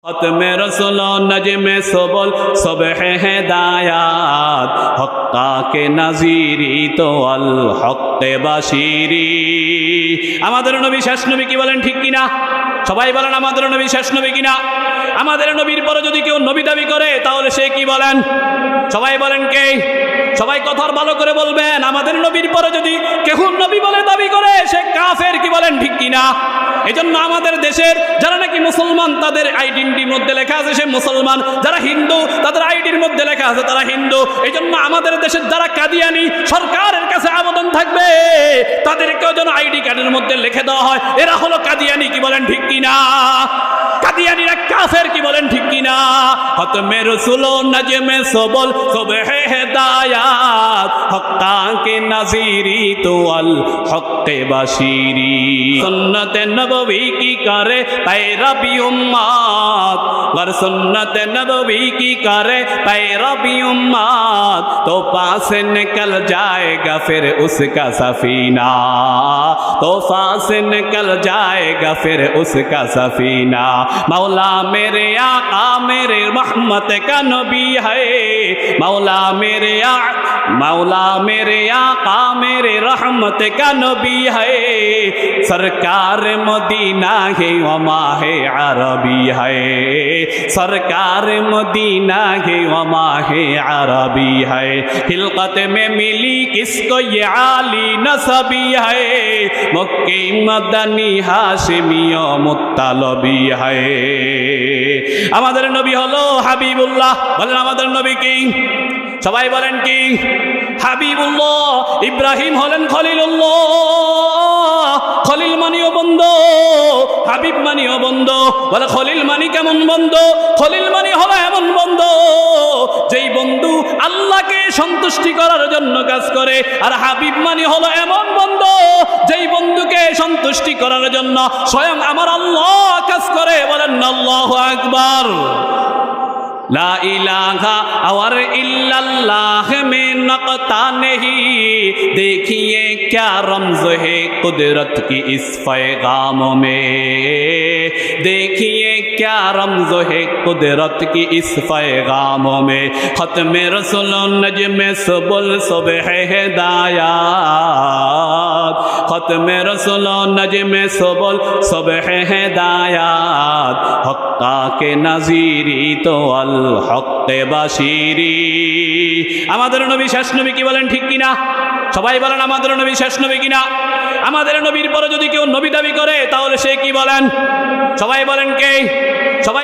खत्म रसूल नजमे सबल सबह हिदायत हक्का के नजीरी तो अल हक्के बाशिरी। আমাদের নবী শেষ নবী কি বলেন ঠিক কিনা? সবাই বলেন আমাদের নবী শেষ নবী কিনা? আমাদের নবীর পরে যদি কেউ নবী দাবি করে তাহলে সে কি বলেন? সবাই বলেন কে? সবাই কথার ভালো করে বলবেন। আমাদের নবীর পরে যদি কেউ নবী বলে দাবি করে সে কাফের, কি বলেন ঠিক কিনা? এজন্য আমাদের দেশের যারা নাকি মুসলমান তাদের আইডেন্টিটির মধ্যে লেখা আছে সে মুসলমান, যারা হিন্দু তাদের আইডির মধ্যে লেখা আছে তারা হিন্দু। এজন্য আমাদের দেশের যারা কাদিয়ানি সরকারের কাছে আবেদন থাকবে তাদেরকেও যেন আইডি কার্ডের মধ্যে লিখে দেওয়া হয় এরা হলো কাদিয়ানি, কি বলেন ঠিক কিনা? কাদিয়ানিরা কাফের, কি বলেন ঠিক কিনা? খতমে রসুল নজমে সবল সুবহ হিদায়াত হক্কা কে নজিরি তো আল হক্কে বাশিরি। সুন্নত নবवी की करे पैरवी उम्मत, गर सुन्नत नबवी की करे पैरवी उम्मत तो पास निकल जाएगा फिर उसका सफीना, तो पास निकल जाएगा फिर उसका सफीना। मौला मेरे आका मेरे रहमत का नबी है, मौला मेरे आका मेरे रहमत का नबी है। सरकार मदीना है वमा है अरबी है, सरकार मदीना है वमा है अरबी है। हिलकत में मिली किसको ये आली नसबी है, मक्की मदनी हाशिमी मुत्तलबी है। আমাদের নবী হলো হাবিবুল্লাহ। বলেন আমাদের নবী কি? সবাই বলেন কি? হাবিবুল্লাহ। ইব্রাহিম হলেন খলিলুল্লাহ। খলিল মানিও বন্ধু, হাবিব মানিও বন্ধু। বলে খলিল মানি কেমন বন্ধু? খলিল মানি হলো এমন বন্ধু যেই বন্ধু আল্লাহকে সন্তুষ্টি করার জন্য কাজ করে, আর হাবিব মানি হলো এমন বন্ধু যেই বন্ধুকে সন্তুষ্টি করার জন্য স্বয়ং আমার আল্লাহ কাজ করে। বলেন আল্লাহু আকবার। ला इलाहा और इल्लल्लाह में नक़ता नहीं, देखिए क्या रमज़ है कुदरत की इस पैगाम में, देखिए क्या रमज़ है कुदरत की इस पैगाम में। ख़त्म रसूल नजमे सुबुल सुबह हिदायत, ख़त्म रसूल नजमे सुबुल सुबह हिदायत हक्का के नज़ीरी तो अल হক্কে বাশিরি। আমাদের নবী শেষ নবী, কি বলেন ঠিক কিনা? সবাই বলেন আমাদের নবী শেষ নবী কিনা? আমাদের নবীর পরে যদি কেউ নবী দাবি করে তাহলে সে কি বলেন? সবাই বলেন কে? সবাই